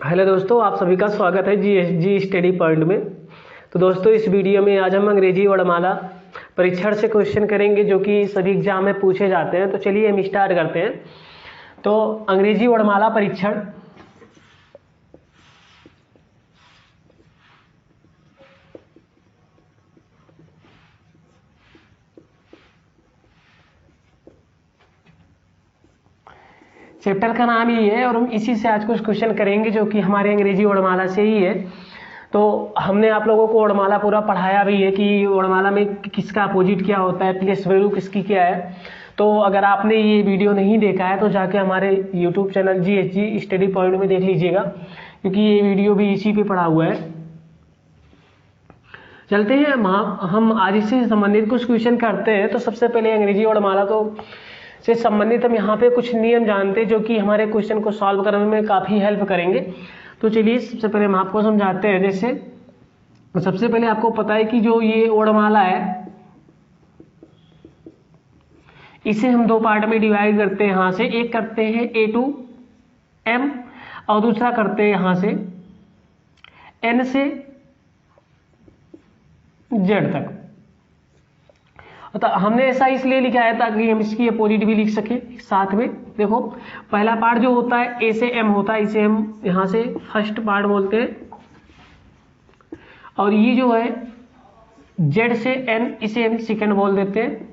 Hello दोस्तों, आप सभी का स्वागत है जी स्टडी पॉइंट में। तो दोस्तों, इस वीडियो में आज हम अंग्रेजी वर्णमाला परीक्षण से क्वेश्चन करेंगे जो कि सभी एग्जाम में पूछे जाते हैं। तो चलिए हम स्टार्ट करते हैं। तो अंग्रेजी वर्णमाला परीक्षण चैप्टर का नाम ही है और हम इसी से आज कुछ क्वेश्चन करेंगे जो कि हमारे अंग्रेजी वर्णमाला से ही है। तो हमने आप लोगों को वर्णमाला पूरा पढ़ाया भी है कि वर्णमाला में किसका अपोजिट क्या होता है, प्लेस वैल्यू किसकी क्या है। तो अगर आपने ये वीडियो नहीं देखा है तो जाके हमारे यूट्यूब चैनल जी स्टडी पॉइंट में देख लीजिएगा, क्योंकि ये वीडियो भी इसी पे पड़ा हुआ है। चलते हैं हम आज इसी से संबंधित कुछ क्वेश्चन करते हैं। तो सबसे पहले अंग्रेजी वर्णमाला से संबंधित हम यहाँ पे कुछ नियम जानते हैं जो कि हमारे क्वेश्चन को सॉल्व करने में काफ़ी हेल्प करेंगे। तो चलिए सबसे पहले हम आपको समझाते हैं। जैसे सबसे पहले आपको पता है कि जो ये वर्णमाला है इसे हम दो पार्ट में डिवाइड करते हैं। यहाँ से एक करते हैं A to M और दूसरा करते हैं यहाँ से N से Z तक। तो हमने ऐसा इसलिए लिखा है ताकि हम इसकी अपोजिट भी लिख सके साथ में। देखो, पहला पार्ट जो होता है A से M होता है, इसे हम यहाँ से फर्स्ट पार्ट बोलते हैं, और ये जो है Z से N इसे हम सेकंड बोल देते हैं।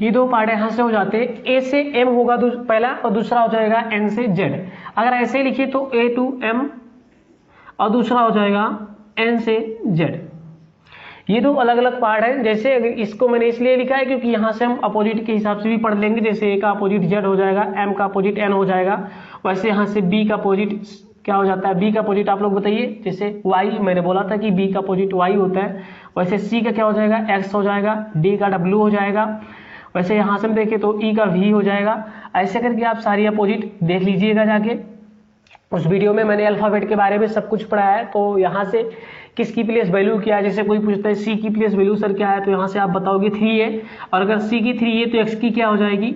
ये दो पार्ट यहाँ से हो जाते हैं। A से M होगा पहला और दूसरा हो जाएगा N से Z। अगर ऐसे लिखिए तो A to M और दूसरा हो जाएगा N से Z। ये दो अलग अलग पार्ट है। जैसे इसको मैंने इसलिए लिखा है क्योंकि यहाँ से हम अपोजिट के हिसाब से भी पढ़ लेंगे। जैसे A का अपोजिट Z हो जाएगा, M का अपोजिट N हो जाएगा, वैसे यहाँ से B का अपोजिट क्या हो जाता है, B का अपोजिट आप लोग बताइए। जैसे Y मैंने बोला था कि B का अपोजिट Y होता है, वैसे C का क्या हो जाएगा, X हो जाएगा, D का W हो जाएगा, वैसे यहाँ से हम देखें तो E का V हो जाएगा। ऐसे करके आप सारी अपोजिट देख लीजिएगा जाके। उस वीडियो में मैंने अल्फाबेट के बारे में सब कुछ पढ़ाया है। तो यहाँ से किसकी प्लेस वैल्यू क्या है, जैसे कोई पूछता है C की प्लेस वैल्यू सर क्या है, तो यहाँ से आप बताओगे 3 है, और अगर C की 3 है तो X की क्या हो जाएगी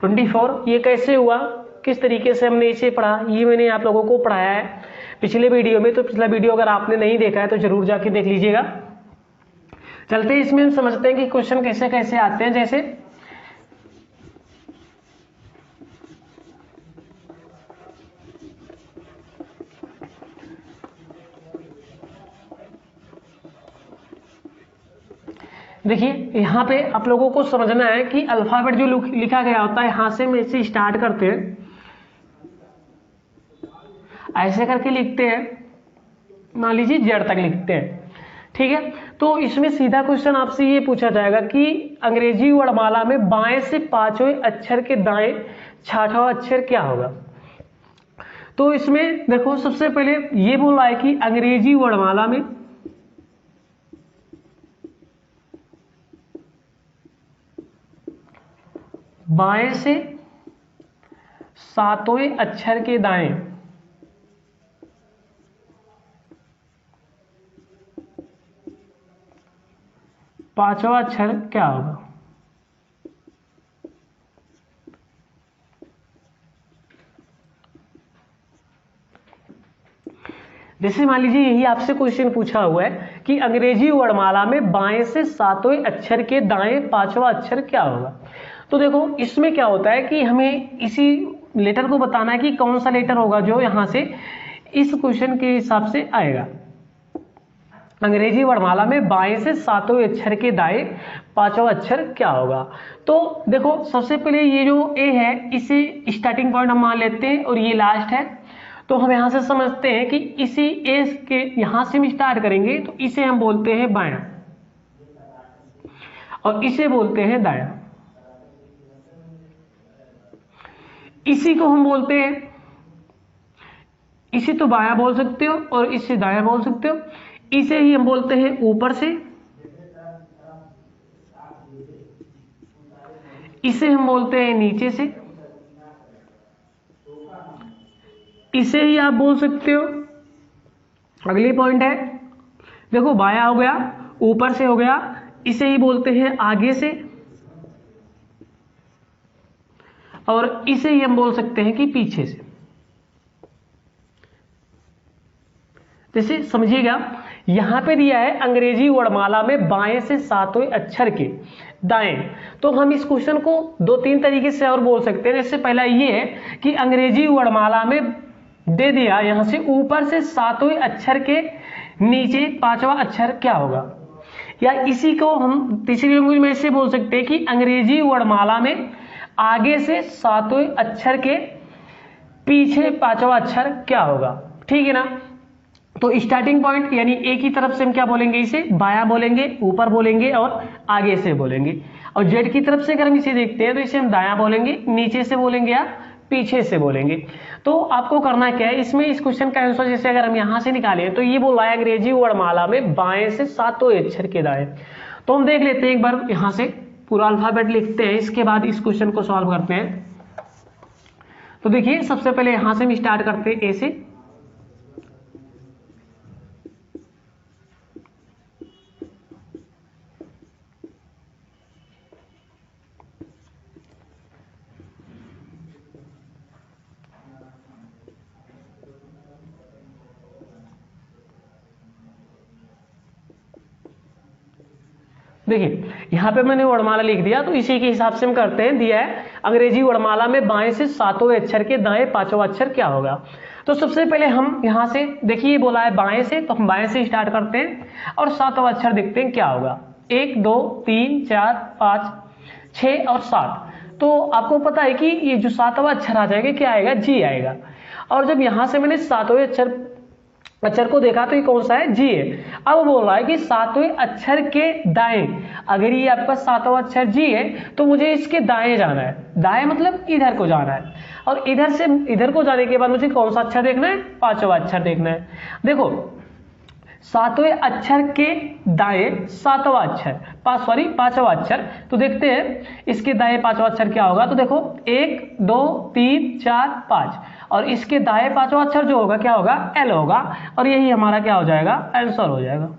24। ये कैसे हुआ, किस तरीके से हमने इसे पढ़ा, ये मैंने आप लोगों को पढ़ाया है पिछले वीडियो में। तो पिछला वीडियो अगर आपने नहीं देखा है तो जरूर जाके देख लीजिएगा। चलते हैं इसमें हम समझते हैं कि क्वेश्चन कैसे कैसे आते हैं। जैसे देखिए, यहाँ पे आप लोगों को समझना है कि अल्फाबेट जो लिखा गया होता है यहाँ से हम इसे स्टार्ट करते हैं, ऐसे करके लिखते हैं, मान लीजिए Z तक लिखते हैं, ठीक है। तो इसमें सीधा क्वेश्चन आपसे ये पूछा जाएगा कि अंग्रेजी वर्णमाला में बाएं से पांचवें अक्षर के दाएं छठवां अक्षर क्या होगा। तो इसमें देखो, सबसे पहले ये बोला है कि अंग्रेजी वर्णमाला में बाएं से सातवें अक्षर के दाएं पांचवा अक्षर क्या होगा। जैसे मान लीजिए यही आपसे क्वेश्चन पूछा हुआ है कि अंग्रेजी वर्णमाला में बाएं से सातवें अक्षर के दाएं पांचवा अक्षर क्या होगा। तो देखो, इसमें क्या होता है कि हमें इसी लेटर को बताना है कि कौन सा लेटर होगा जो यहां से इस क्वेश्चन के हिसाब से आएगा। अंग्रेजी वर्णमाला में बाएं से सातवें अक्षर के दाएं पांचवा अक्षर क्या होगा। तो देखो, सबसे पहले ये जो A है इसे स्टार्टिंग पॉइंट हम मान लेते हैं और ये लास्ट है। तो हम यहां से समझते हैं कि इसी A के यहां से हम स्टार्ट करेंगे तो इसे हम बोलते हैं बायां और इसे बोलते हैं दायां। इसी को हम बोलते हैं, इसे तो बायां बोल सकते हो और इसे दायां बोल सकते हो। इसे ही हम बोलते हैं ऊपर से, इसे हम बोलते हैं नीचे से, इसे ही आप बोल सकते हो। अगली पॉइंट है, देखो बायां हो गया, ऊपर से हो गया, इसे ही बोलते हैं आगे से, और इसे ही हम बोल सकते हैं कि पीछे से। जैसे समझिएगा, यहां पे दिया है अंग्रेजी वर्णमाला में बाएं से सातवें अक्षर के दाएं, तो हम इस क्वेश्चन को 2-3 तरीके से और बोल सकते हैं। जैसे पहला ये है कि अंग्रेजी वर्णमाला में दे दिया यहां से ऊपर से सातवें अक्षर के नीचे पांचवा अक्षर क्या होगा, या इसी को हम तीसरी लैंग्वेज में ऐसे बोल सकते हैं कि अंग्रेजी वर्णमाला में आगे से सातवें अक्षर के पीछे पांचवा अक्षर क्या होगा। ठीक है ना। तो स्टार्टिंग पॉइंट यानी एक ही तरफ से हम क्या बोलेंगे, इसे बायां बोलेंगे, ऊपर बोलेंगे और आगे से बोलेंगे। और जेड की तरफ से अगर हम इसे देखते हैं तो इसे हम दायां बोलेंगे, नीचे से बोलेंगे या पीछे से बोलेंगे। तो आपको करना क्या है इसमें, इस क्वेश्चन का आंसर जैसे अगर हम यहां से निकालें तो ये बोला है अंग्रेजी वर्णमाला में बाएं से सातवें अक्षर के दाएं। तो हम देख लेते हैं एक बार, यहां से पूरा अल्फाबेट लिखते हैं, इसके बाद इस क्वेश्चन को सॉल्व करते हैं। तो देखिए सबसे पहले यहां से हम स्टार्ट करते हैं, ए से। देखिए यहां पे मैंने वर्णमाला लिख दिया, तो इसी के हिसाब से हम करते हैं। दिया है अंग्रेजी वर्णमाला में बाएं से सातवें अक्षर के दाएं पांचवा अक्षर क्या होगा। तो सबसे पहले हम यहां से देखिए बोला है बाएं से, तो हम बाएं से स्टार्ट करते हैं और सातवां अक्षर देखते हैं क्या होगा। 1 2 3 4 5 6 और 7। तो आपको पता है कि ये जो सातवां अक्षर आ जाएगा क्या आएगा, जी आएगा। और जब यहां से मैंने सातवें अक्षर को देखा तो ये कौन सा है, जी है। अब बोल रहा है कि सातवें अक्षर के दाएं, अगर ये आपका सातवां अक्षर जी है तो मुझे इसके दाएं जाना है। दाएं मतलब इधर को जाना है, और इधर से इधर को जाने के बाद मुझे कौन सा अक्षर देखना है, पांचवा अक्षर देखना है। देखो सातवें अक्षर के दाएं सातवां अक्षर, पांचवा अक्षर, तो देखते हैं इसके दाएं पांचवा अक्षर क्या होगा। तो देखो 1 2 3 4 5, और इसके दाएं पांचवा अक्षर जो होगा क्या होगा, एल होगा, और यही हमारा क्या हो जाएगा, आंसर हो जाएगा।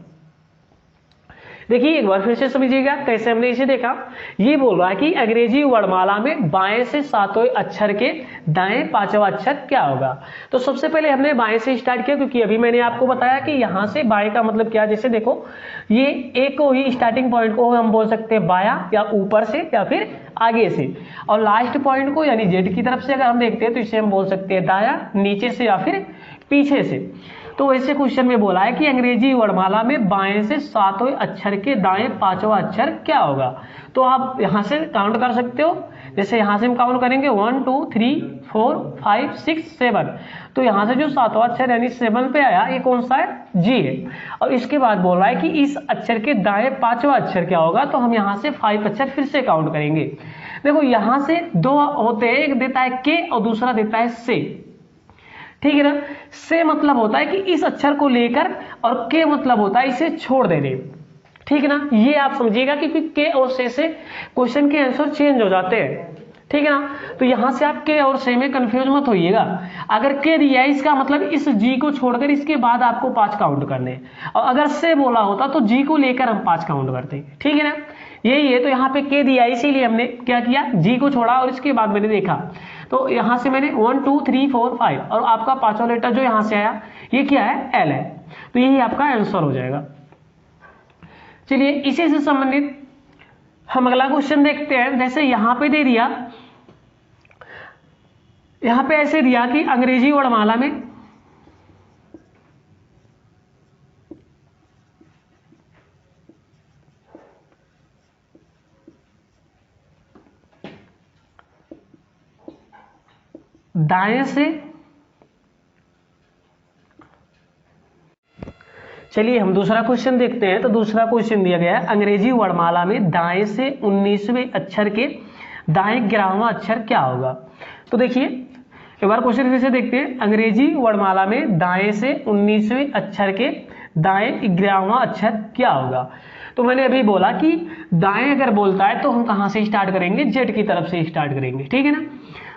देखिए एक बार फिर से समझिएगा कैसे हमने इसे देखा। ये बोल रहा है कि अंग्रेजी वर्णमाला में बाएं से सातवें अक्षर के दाएं पांचवा अक्षर क्या होगा। तो सबसे पहले हमने बाएं से स्टार्ट किया, क्योंकि अभी मैंने आपको बताया कि यहां से बाएं का मतलब क्या। जैसे देखो ये एक को ही स्टार्टिंग पॉइंट को हम बोल सकते हैं बायां, या ऊपर से या फिर आगे से, और लास्ट पॉइंट को यानी जेड की तरफ से अगर हम देखते हैं तो इसे हम बोल सकते हैं दायां, नीचे से या फिर पीछे से। तो ऐसे क्वेश्चन में बोला है कि अंग्रेजी वर्णमाला में बाएं से सातवें अक्षर के दाएं पांचवा अक्षर क्या होगा। तो आप यहां से काउंट कर सकते हो। जैसे यहां से हम काउंट करेंगे 1 2 3 4 5 6 7, तो यहां से जो सातवां अक्षर यानी 7 पे आया ये कौन सा है, जी है। और इसके बाद बोल रहा है कि इस अक्षर के दाएं पांचवा अक्षर क्या होगा। तो हम यहां से 5 अक्षर फिर से काउंट करेंगे। देखो यहां से 2 होते हैं, एक देता है के और दूसरा देता है से। ठीक है ना। से मतलब होता है कि इस अक्षर को लेकर, और के मतलब होता है इसे छोड़ देने। ठीक है ना। ये आप समझिएगा कि के और से क्वेश्चन के आंसर चेंज हो जाते हैं। ठीक है ना। तो यहां से आप के और से में कंफ्यूज मत होइएगा। अगर के दिया है इसका मतलब इस जी को छोड़कर इसके बाद आपको 5 काउंट करने हैं, और अगर से बोला होता तो जी को लेकर हम 5 काउंट करते हैं। ठीक है ना। यही है। तो यहाँ पे के दिया, इसीलिए हमने क्या किया, जी को छोड़ा और इसके बाद मैंने देखा। तो यहां से मैंने 1 2 3 4 5, और आपका पांचवा लेटर जो यहां से आया ये क्या है, एल है। तो यही आपका आंसर हो जाएगा। चलिए इसी से संबंधित हम अगला क्वेश्चन देखते हैं। जैसे यहां पे दे दिया, यहां पे ऐसे दिया कि अंग्रेजी वर्णमाला में दाएं से, चलिए हम दूसरा क्वेश्चन देखते हैं। तो दूसरा क्वेश्चन दिया गया है अंग्रेजी वर्णमाला में दाएं से 19वें अक्षर के दाएं 11वां अक्षर क्या होगा। तो देखिए एक बार क्वेश्चन फिर से देखते हैं। अंग्रेजी वर्णमाला में दाएं से 19वें अक्षर के दाएं 11वां अक्षर क्या होगा। तो मैंने अभी बोला कि दाएं अगर बोलता है तो हम कहां से स्टार्ट करेंगे, जेड की तरफ से स्टार्ट करेंगे। ठीक है ना।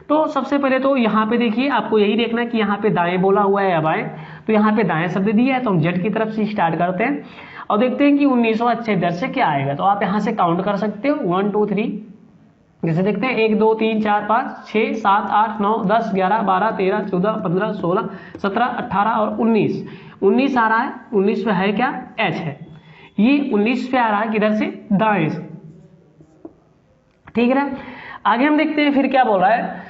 तो सबसे पहले तो यहाँ पे देखिए आपको यही देखना कि यहाँ पे दाएं बोला हुआ है या बाएं। तो यहाँ पे दाएं शब्द दिया है तो हम जेड की तरफ से स्टार्ट करते हैं और देखते हैं कि 19वां अक्षर इधर से क्या आएगा। तो आप यहाँ से काउंट कर सकते हो 1 2 3 जैसे देखते हैं 1 2 3 4 5 6 7 8 9 10 11 12 13 14 15 16 17 18 और 19 19 आ रहा है। 19 पे है क्या, एच है। ये 19 पे आ रहा है किधर से, दाएं से, ठीक है ना। आगे हम देखते हैं फिर क्या बोल रहा है,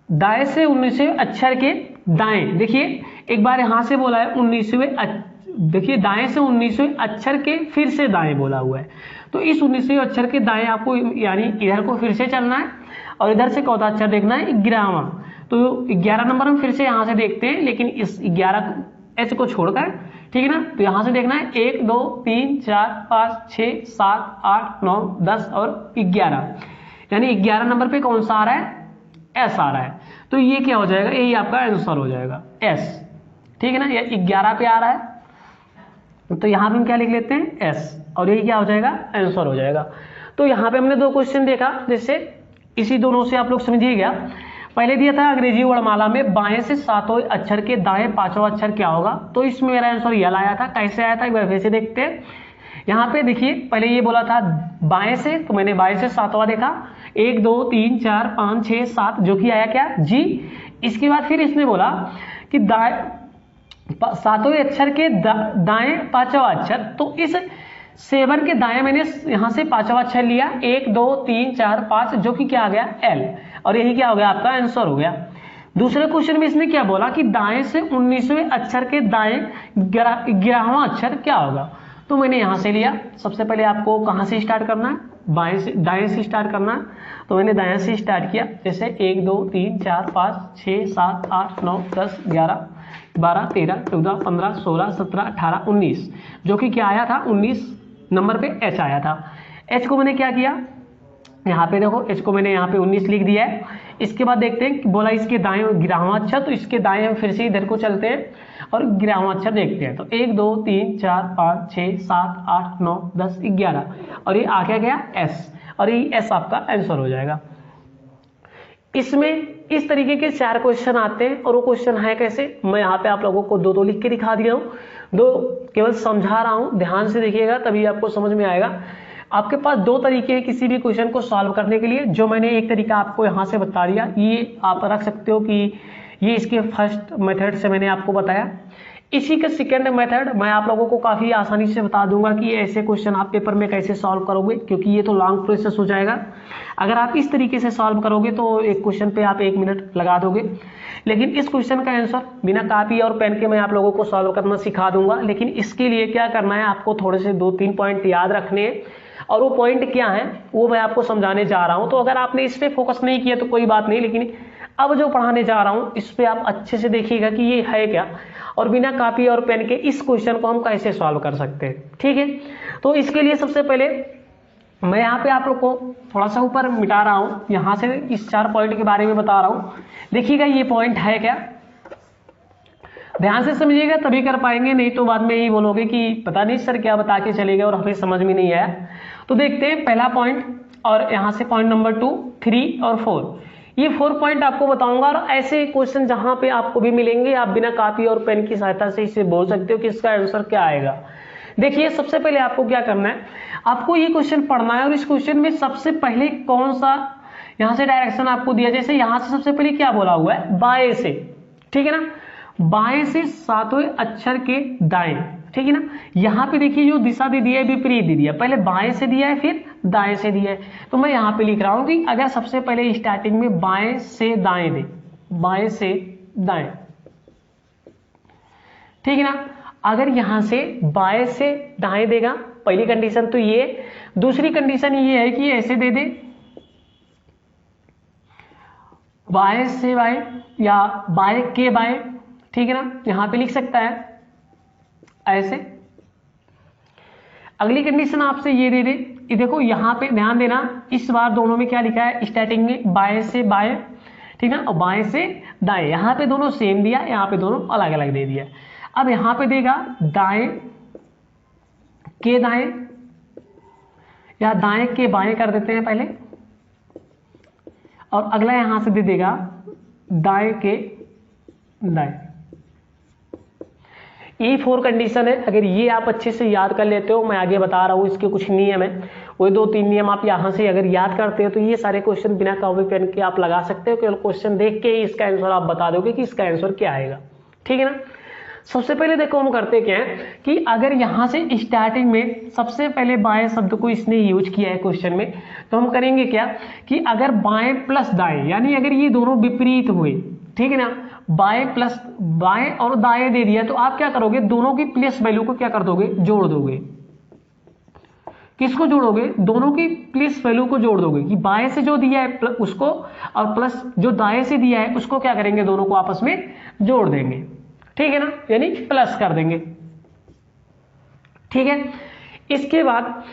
दाएं से 19वें अक्षर के दाएं। देखिए एक बार यहां से बोला है 19वें, देखिए दाएं से 19वें अक्षर के फिर से दाएं बोला हुआ है, तो इस 19वें अक्षर के दाएं आपको यानी इधर को फिर से चलना है और इधर से कौन सा अक्षर देखना है, 11वां। तो 11 नंबर हम फिर से यहां से देखते हैं, लेकिन इस 11 एच को छोड़कर, ठीक है ना। तो यहां से देखना है 1 2 3 4 5 6 7 8 9 10 और 11, यानी 11 नंबर पे कौन सा आ रहा है, एस आ रहा है। तो ये क्या हो जाएगा, यही आपका आंसर हो जाएगा, एस, ठीक है ना। ये 11 पे आ रहा है तो यहां पे हम क्या लिख लेते हैं, एस, और यही क्या हो जाएगा, आंसर हो जाएगा। तो यहां पे हमने 2 क्वेश्चन देखा, जिससे इसी दोनों से आप लोग समझिएगा। पहले दिया था अंग्रेजी वर्णमाला में बाएं से 7वें अक्षर के दाएं 5वां अक्षर क्या होगा, तो इसमें मेरा आंसर यल आया था। कैसे आया था एक बार फिर से देखते हैं। यहाँ पे देखिए पहले ये बोला था बाएं से, तो मैंने बाएं से 7वां देखा, 1 2 3 4 5 6 7, जो कि आया क्या, जी। इसके बाद फिर इसने बोला कि 7वें अक्षर के दाएं 5वां अक्षर, तो इस 7 के दाएं मैंने यहां से 5वां अक्षर लिया, 1 2 3 4 5, जो कि क्या आ गया, एल, और यही क्या हो गया, आपका आंसर हो गया। दूसरे क्वेश्चन में इसने क्या बोला कि दाएं से 19वें अक्षर के दाएं 11वां अक्षर क्या होगा, तो मैंने यहां से लिया। सबसे पहले आपको कहां से स्टार्ट करना है, बाएं से, दाएं से स्टार्ट करना है, तो मैंने दाएं से स्टार्ट किया। जैसे 1 2 3 4 5 6 7 8 9 10 11 12 13 14 15 16 17 18 19, जो कि क्या आया था, 19 नंबर पे एच आया था। एच को मैंने क्या किया, यहाँ पे देखो एच को मैंने यहाँ पे 19 लिख दिया है। इसके बाद देखते हैं, बोला इसके दाएं 11वां अक्षर, तो इसके दाएं हम फिर से इधर को चलते हैं और 11वां अक्षर देखते हैं। तो 1 2 3 4 5 6 7 8 9 10 11, और ये आ गया एस, और ये एस आपका आंसर हो जाएगा। इसमें इस तरीके के 4 क्वेश्चन आते हैं, और वो क्वेश्चन है कैसे, मैं यहाँ पे आप लोगों को 2 लिख के दिखा दिया हूँ, 2 केवल समझा रहा हूँ, ध्यान से देखिएगा तभी आपको समझ में आएगा। आपके पास 2 तरीके हैं किसी भी क्वेश्चन को सॉल्व करने के लिए। जो मैंने एक तरीका आपको यहाँ से बता दिया, ये आप रख सकते हो कि ये इसके फर्स्ट मेथड से मैंने आपको बताया। इसी का सेकंड मेथड मैं आप लोगों को काफ़ी आसानी से बता दूंगा कि ऐसे क्वेश्चन आप पेपर में कैसे सॉल्व करोगे, क्योंकि ये तो लॉन्ग प्रोसेस हो जाएगा। अगर आप इस तरीके से सॉल्व करोगे तो एक क्वेश्चन पे आप 1 मिनट लगा दोगे, लेकिन इस क्वेश्चन का आंसर बिना कॉपी और पेन के मैं आप लोगों को सॉल्व करना सिखा दूंगा। लेकिन इसके लिए क्या करना है, आपको थोड़े से 2-3 पॉइंट याद रखने हैं, और वो पॉइंट क्या है वो मैं आपको समझाने जा रहा हूं। तो अगर आपने इस पे फोकस नहीं किया तो कोई बात नहीं, लेकिन अब जो पढ़ाने जा रहा हूं इस पे आप अच्छे से देखिएगा कि ये है क्या, और बिना कॉपी और पेन के इस क्वेश्चन को हम कैसे सॉल्व कर सकते हैं, ठीक है। तो इसके लिए सबसे पहले मैं यहाँ पे आप लोग को थोड़ा सा ऊपर मिटा रहा हूँ, यहाँ से इस 4 पॉइंट के बारे में बता रहा हूँ। देखिएगा ये पॉइंट है क्या, ध्यान से समझिएगा तभी कर पाएंगे, नहीं तो बाद में यही बोलोगे कि पता नहीं सर क्या बता के चले गए और हमें समझ में नहीं आया। तो देखते हैं पहला पॉइंट, और यहाँ से पॉइंट नंबर 2, 3 और 4, ये 4 पॉइंट आपको बताऊंगा। और ऐसे क्वेश्चन जहां पे आपको भी मिलेंगे, आप बिना कॉपी और पेन की सहायता से इसे बोल सकते हो कि इसका आंसर क्या आएगा। देखिए सबसे पहले आपको क्या करना है, आपको ये क्वेश्चन पढ़ना है, और इस क्वेश्चन में सबसे पहले कौन सा यहाँ से डायरेक्शन आपको दिया, जैसे यहाँ से सबसे पहले क्या बोला हुआ है, बाएं से, ठीक है ना, बाएं से 7वें अक्षर के दाएं, ठीक है ना। यहाँ पे देखिए जो दिशा दे दिया है विपरीत दे दिया, पहले बाएं से दिया है फिर दाएं से दिया है। तो मैं यहाँ पे लिख रहा हूँ कि अगर सबसे पहले स्टार्टिंग में बाएं से दाएं दे, बाएं से दाएं, ठीक है ना। अगर यहां से बाएं से दाएं देगा, पहली कंडीशन तो ये, दूसरी कंडीशन ये है कि ऐसे दे दे, बाएं से बाएं या बाएं के बाएं, ठीक है ना, यहां पे लिख सकता है ऐसे। अगली कंडीशन आपसे ये दे दे, ये देखो यहां पे ध्यान देना, इस बार दोनों में क्या लिखा है, स्टार्टिंग में बाएं से बाएं, ठीक है ना, और बाएं से दाएं, यहां पे दोनों सेम दिया, यहां पे दोनों अलग अलग दे दिया। अब यहां पे देगा दाएं के दाएं, या दाएं के बाएं कर देते हैं पहले, और अगला यहां से दे देगा दाएं के दाएं। ये 4 कंडीशन है। अगर ये आप अच्छे से याद कर लेते हो, मैं आगे बता रहा हूं इसके कुछ नियम है, वही 2-3 नियम आप यहाँ से अगर याद करते हो तो ये सारे क्वेश्चन बिना कॉपी पेन के आप लगा सकते हो। केवल क्वेश्चन देख के ही इसका आंसर आप बता दोगे कि इसका आंसर क्या आएगा, ठीक है ना। सबसे पहले देखो हम करते क्या है कि अगर यहाँ से स्टार्टिंग में सबसे पहले बाएं शब्द को इसने यूज किया है क्वेश्चन में, तो हम करेंगे क्या कि अगर बाएं प्लस दाएं, यानी अगर ये दोनों विपरीत हुए, ठीक है ना, बाएं प्लस बाएं और दाएं दे दिया, तो आप क्या करोगे, दोनों की प्लस वैल्यू को क्या कर दोगे, जोड़ दोगे। किसको जोड़ोगे, दोनों की प्लस वैल्यू को जोड़ दोगे कि बाएं से जो दिया है उसको और प्लस जो दाएं से दिया है उसको क्या करेंगे, दोनों को आपस में जोड़ देंगे, ठीक है ना, यानी प्लस कर देंगे, ठीक है। इसके बाद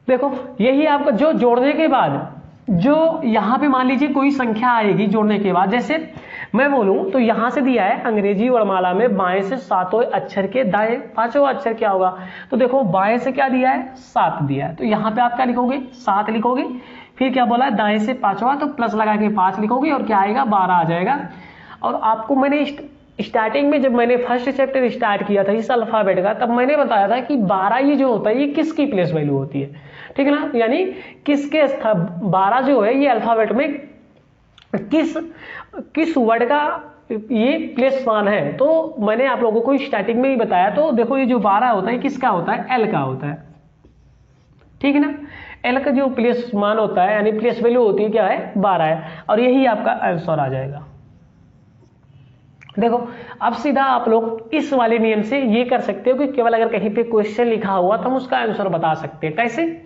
देखो यही आपका जो जोड़ने के बाद जो यहां पे मान लीजिए कोई संख्या आएगी जोड़ने के बाद, जैसे मैं बोलूं तो यहां से दिया है अंग्रेजी वर्णमाला में बाएं से 7वें अक्षर के दाएं 5वां अक्षर क्या होगा, तो देखो बाएं से क्या दिया है, 7 दिया है, तो यहां पे आप क्या लिखोगे, 7 लिखोगे। फिर क्या बोला है, दाएं से 5वां, तो प्लस लगा के 5 लिखोगे और क्या आएगा, 12 आ जाएगा। और आपको मैंने स्टार्टिंग में जब मैंने फर्स्ट चैप्टर स्टार्ट किया था इस अल्फाबेट का, तब मैंने बताया था कि 12 ये जो होता है ये किसकी प्लेस वैल्यू होती है, ठीक है ना, यानी किसके 12 जो है ये अल्फाबेट में किस वर्ड का ये प्लेस मान है। तो मैंने आप लोगों को स्टार्टिंग में ही बताया। तो देखो ये जो 12 होता है किसका होता है, एल का होता है, ठीक है ना। एल का जो प्लेस मान होता है यानी प्लेस वैल्यू होती है क्या है, 12 है, और यही आपका आंसर आ जाएगा। देखो अब सीधा आप लोग इस वाले नियम से ये कर सकते हो कि केवल अगर कहीं पे क्वेश्चन लिखा हुआ तो हम उसका आंसर बता सकते हैं। कैसे,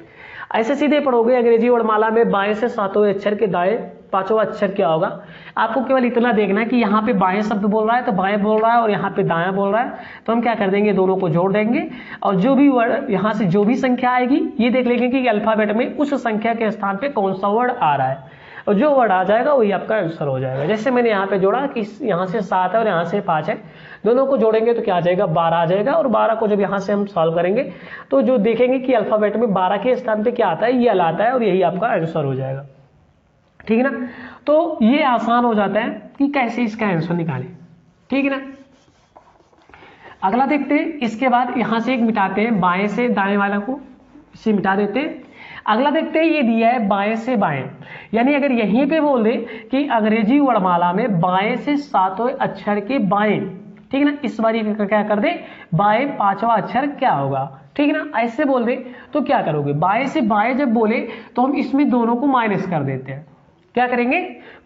ऐसे सीधे पढ़ोगे अंग्रेजी वर्णमाला में बाएं से 7वें अक्षर के दाएं 5वां अक्षर क्या होगा। आपको केवल इतना देखना है कि यहाँ पे बाएं शब्द बोल रहा है तो बाएं बोल रहा है और यहाँ पे दायां बोल रहा है, तो हम क्या कर देंगे, दोनों को जोड़ देंगे और जो भी वर्ड यहाँ से जो भी संख्या आएगी ये देख लेंगे कि अल्फाबेट में उस संख्या के स्थान पे कौन सा वर्ड आ रहा है, और जो वर्ड आ जाएगा वही आपका आंसर हो जाएगा। जैसे मैंने यहाँ पे जोड़ा कि यहाँ से 7 है और यहाँ से 5 है, दोनों को जोड़ेंगे तो क्या आ जाएगा, 12 आ जाएगा। और 12 को जब यहाँ से हम सॉल्व करेंगे तो जो देखेंगे कि अल्फाबेट में 12 के स्थान पे क्या आता है, ये एल आता है और यही आपका आंसर हो जाएगा, ठीक है ना। तो ये आसान हो जाता है कि कैसे इसका आंसर निकालें, ठीक है ना। अगला देखते हैं, इसके बाद यहाँ से एक मिटाते हैं, बाएं से दाएं वाला को इसे मिटा देते हैं। अगला देखते हैं, ये दिया है बाएं से बाएं, यानी अगर यहीं पे बोल दे कि अंग्रेजी वर्णमाला में बाएं से 7वें अक्षर के बाएं, ठीक है ना, इस बारी क्या कर दे, बाएं 5वां अक्षर क्या होगा, ठीक है ना, ऐसे बोल दे तो क्या करोगे, बाएं से बाएं जब बोले तो हम इसमें दोनों को माइनस कर देते हैं, क्या करेंगे,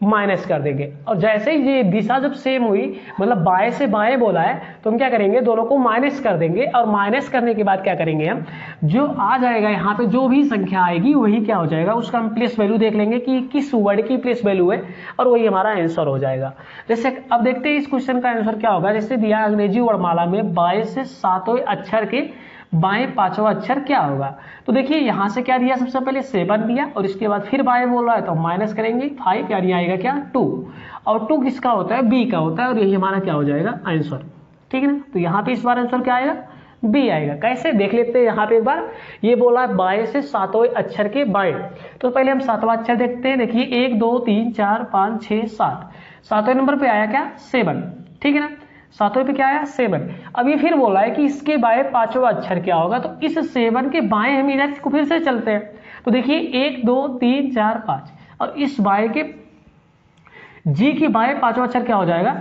माइनस कर देंगे। और जैसे ही ये दिशा जब सेम हुई, मतलब बाएं से बाएं बोला है तो हम क्या करेंगे, दोनों को माइनस कर देंगे। और माइनस करने के बाद क्या करेंगे, हम जो आ जाएगा यहाँ पे जो भी संख्या आएगी वही क्या हो जाएगा, उसका हम प्लेस वैल्यू देख लेंगे कि किस वर्ड की प्लेस वैल्यू है और वही हमारा आंसर हो जाएगा। जैसे अब देखते हैं इस क्वेश्चन का आंसर क्या होगा। जैसे दिया अंग्रेजी वर्णमाला में बाएं से 7वें अक्षर के बाएं 5वां अक्षर क्या होगा, तो देखिए यहां से क्या दिया, सबसे पहले 7 दिया और इसके बाद फिर बाएं बोल रहा है तो माइनस करेंगे 5, यानी आएगा क्या, 2, और 2 किसका होता है, बी का होता है, और यही हमारा क्या हो जाएगा, आंसर, ठीक है ना। तो यहाँ पे इस बार आंसर क्या आएगा, बी आएगा। कैसे देख लेते हैं, यहाँ पे एक बार ये बोला है बाएं से 7वें अक्षर के बाएं, तो पहले हम 7वां अक्षर देखते हैं। देखिए 1 2 3 4 5 6 7, 7वें नंबर पे आया क्या, 7, ठीक है ना, 7वें पे क्या आया, 7। अब ये फिर बोला है कि इसके बाएं 5वां अक्षर क्या होगा, तो इस 7 के बाएं हम इधर को फिर से चलते हैं। तो देखिए 1 2 3 4 5, और इस बाएं के जी के बाएं 5वां अक्षर क्या हो जाएगा,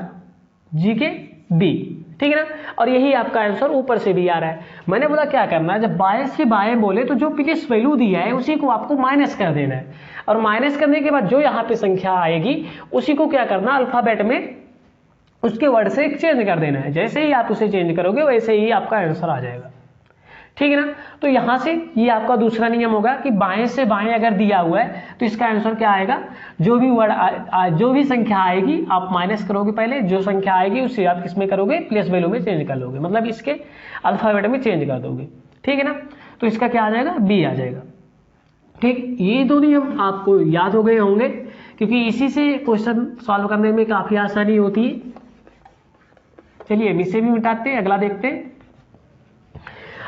जी के बी, ठीक है ना। और यही आपका आंसर ऊपर से भी आ रहा है। मैंने बोला क्या करना है, जब बाएं से बाएं बोले तो जो प्लेस वैल्यू दिया है उसी को आपको माइनस कर देना है, और माइनस करने के बाद जो यहाँ पे संख्या आएगी उसी को क्या करना, अल्फाबेट में उसके वर्ड से चेंज कर देना है। जैसे ही आप उसे चेंज करोगे वैसे ही आपका आंसर आ जाएगा, ठीक है ना। तो यहां से ये आपका दूसरा नियम होगा कि बाएं से बाएं अगर दिया हुआ है तो इसका आंसर क्या आएगा, जो भी वर्ड जो भी संख्या आएगी आप माइनस करोगे, पहले जो संख्या आएगी उसे आप किसमें करोगे, प्लेस वैल्यू में चेंज कर लोगे, मतलब इसके अल्फाबेट में चेंज कर दोगे, ठीक है ना। तो इसका क्या आ जाएगा, बी आ जाएगा, ठीक। ये दो नियम आपको याद हो गए होंगे क्योंकि इसी से क्वेश्चन सॉल्व करने में काफी आसानी होती है। चलिए इसे भी मिटाते हैं, अगला देखते हैं।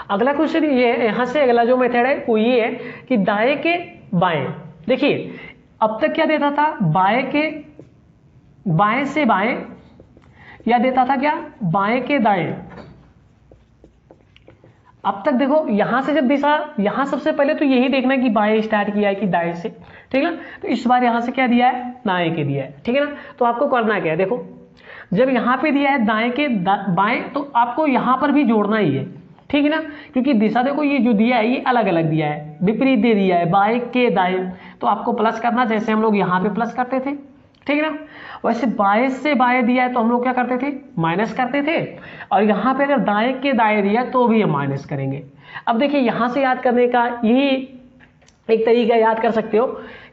अगला क्वेश्चन ये है, यहां से अगला जो मेथड है वो ये है कि दाएं के बाएं। देखिए अब तक क्या देता था, बाएं से बाएं, या देता था क्या, बाएं के दाएं। अब तक देखो यहां से जब दिशा, यहां सबसे पहले तो यही देखना कि बाएं स्टार्ट किया है कि दाएं से, ठीक है ना। तो इस बार यहां से क्या दिया है, दाएं के दिया है, ठीक है ना। तो आपको करना क्या है, देखो जब यहां पे दिया है दाएं के बाएं, तो आपको यहां पर भी जोड़ना ही है, ठीक है ना। क्योंकि दिशा देखो ये जो दिया है ये अलग अलग दिया है, विपरीत दे दिया है, बाएं के दाएं, तो आपको प्लस करना, जैसे हम लोग यहाँ पे प्लस करते थे, ठीक है ना। वैसे बाएं से बाएं दिया है तो हम लोग क्या करते थे, माइनस करते थे। और यहाँ पे अगर दाएं के दाएं दिया तो भी हम माइनस करेंगे। अब देखिए यहां से याद करने का यही एक तरीका याद कर सकते हो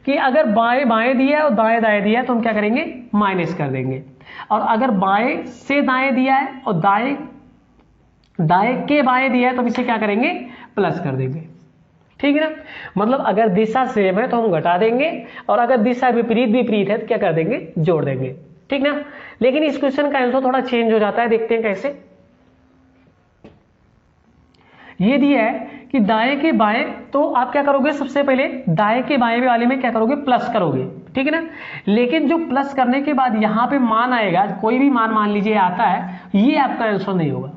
कि अगर बाएं बाएं दिया है और दाएं दाएं दिया है तो हम क्या करेंगे, माइनस कर देंगे। और अगर बाएं से दाएं दिया है और दाएं दाएं के बाएं दिया है तो हम इसे क्या करेंगे, प्लस कर देंगे, ठीक है ना। मतलब अगर दिशा सेम है तो हम घटा देंगे, और अगर दिशा विपरीत विपरीत है तो क्या कर देंगे, जोड़ देंगे, ठीक ना। लेकिन इस क्वेश्चन का आंसर थोड़ा चेंज हो जाता है, देखते हैं कैसे। ये दिया है कि दाएं के बाएं, तो आप क्या करोगे, सबसे पहले दाएं के बाएं वाले में क्या करोगे, प्लस करोगे, ठीक है ना। लेकिन जो प्लस करने के बाद यहां पे मान आएगा, कोई भी मान लीजिए आता है, ये आपका आंसर नहीं होगा,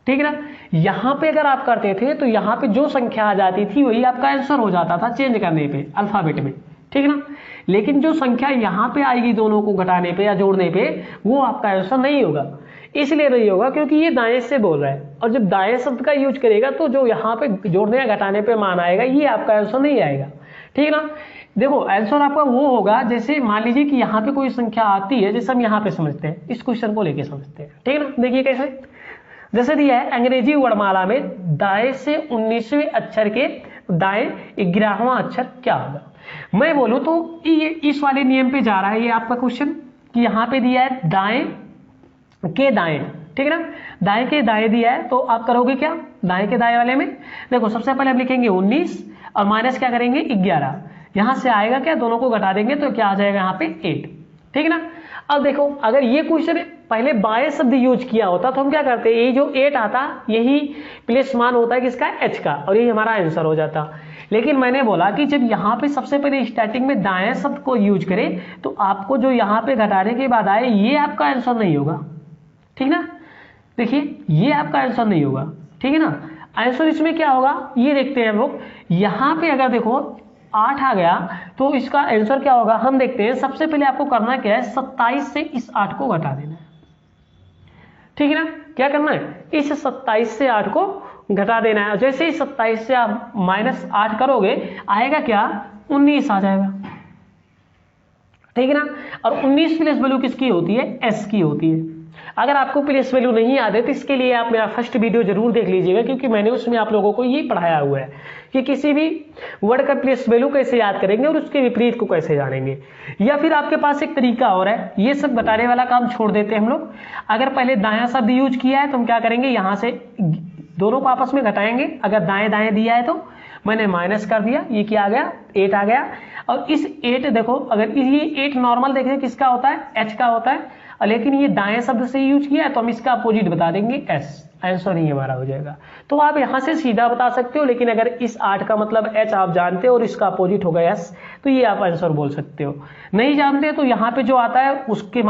ठीक है ना। यहां पे अगर आप करते थे तो यहां पे जो संख्या आ जाती थी वही आपका आंसर हो जाता था चेंज करने पे अल्फाबेट में, ठीक है ना। लेकिन जो संख्या यहां पे आएगी दोनों को घटाने पे या जोड़ने पे, वो आपका आंसर नहीं होगा। इसलिए नहीं होगा क्योंकि ये दाएं से बोल रहा है, और जब दाएं शब्द का यूज करेगा तो जो यहाँ पे जोड़ने या घटाने पे मान आएगा, ये आपका आंसर नहीं आएगा, ठीक है ना। देखो आंसर आपका वो होगा, जैसे मान लीजिए कि यहाँ पे कोई संख्या आती है, जैसे हम यहाँ पे समझते हैं, इस क्वेश्चन को लेके समझते हैं, ठीक है ना। देखिए कैसे, जैसे दिया है अंग्रेजी वर्णमाला में दाएं से 19वें अक्षर के दाएं 11वां अक्षर क्या होगा। मैं बोलूं तो ये इस वाले नियम पे जा रहा है ये आपका क्वेश्चन, कि यहाँ पे दिया है दाएं के दाएं, ठीक है ना। दाएं के दाएं दिया है तो आप करोगे क्या, दाएं के दाएं वाले में देखो सबसे पहले हम लिखेंगे 19 और माइनस क्या करेंगे 11, यहां से आएगा क्या, दोनों को घटा देंगे तो क्या आ जाएगा यहाँ पे 8, ठीक है ना। अब देखो अगर ये क्वेश्चन पहले बाएं शब्द यूज किया होता तो हम क्या करते, ये जो 8 आता यही प्लेस मान होता है किसका, h का, और यही हमारा आंसर हो जाता। लेकिन मैंने बोला कि जब यहाँ पे सबसे पहले स्टार्टिंग में दाएं शब्द को यूज करें तो आपको जो यहाँ पे घटाने के बाद आए ये आपका आंसर नहीं होगा, ठीक ना। देखिए ये आपका आंसर नहीं होगा, ठीक है ना। आंसर इसमें क्या होगा ये देखते हैं हम लोग। यहाँ पे अगर देखो 8 आ गया तो इसका आंसर क्या होगा हम देखते हैं। सबसे पहले आपको करना क्या है, 27 से इस 8 को घटा देना है, ठीक है ना। क्या करना है, इस 27 से 8 को घटा देना है। जैसे ही 27 से आप -8 करोगे आएगा क्या, 19 आ जाएगा, ठीक है ना। और 19 प्लेस वैल्यू किसकी होती है, एस की होती है। अगर आपको प्लेस वैल्यू नहीं याद है तो इसके लिए आप मेरा फर्स्ट वीडियो जरूर देख लीजिएगा, क्योंकि मैंने उसमें आप लोगों को ये पढ़ाया हुआ है कि किसी भी वर्ड का प्लेस वैल्यू कैसे याद करेंगे और उसके विपरीत को कैसे जानेंगे। या फिर आपके पास एक तरीका और है, ये सब बताने वाला काम छोड़ देते हैं हम लोग। अगर पहले दायां शब्द यूज किया है तो हम क्या करेंगे, यहां से दोनों को आपस में घटाएंगे। अगर दाएं दाएं दिया है तो मैंने माइनस कर दिया, ये क्या आ गया, 8 आ गया। और इस 8 देखो, अगर ये 8 नॉर्मल देखें किसका होता है, एच का होता है, लेकिन ये दाएं शब्द से यूज किया है तो हम इसका अपोजिट बता देंगे एस, आंसर नहीं हमारा हो जाएगा। तो आप यहां से सीधा बता सकते हो, लेकिन अगर इस 8 का मतलब एच आप जानते हो और इसका अपोजिट होगा एस, तो ये आप आंसर बोल सकते हो। नहीं जानते तो यहाँ पे जो आता है उसके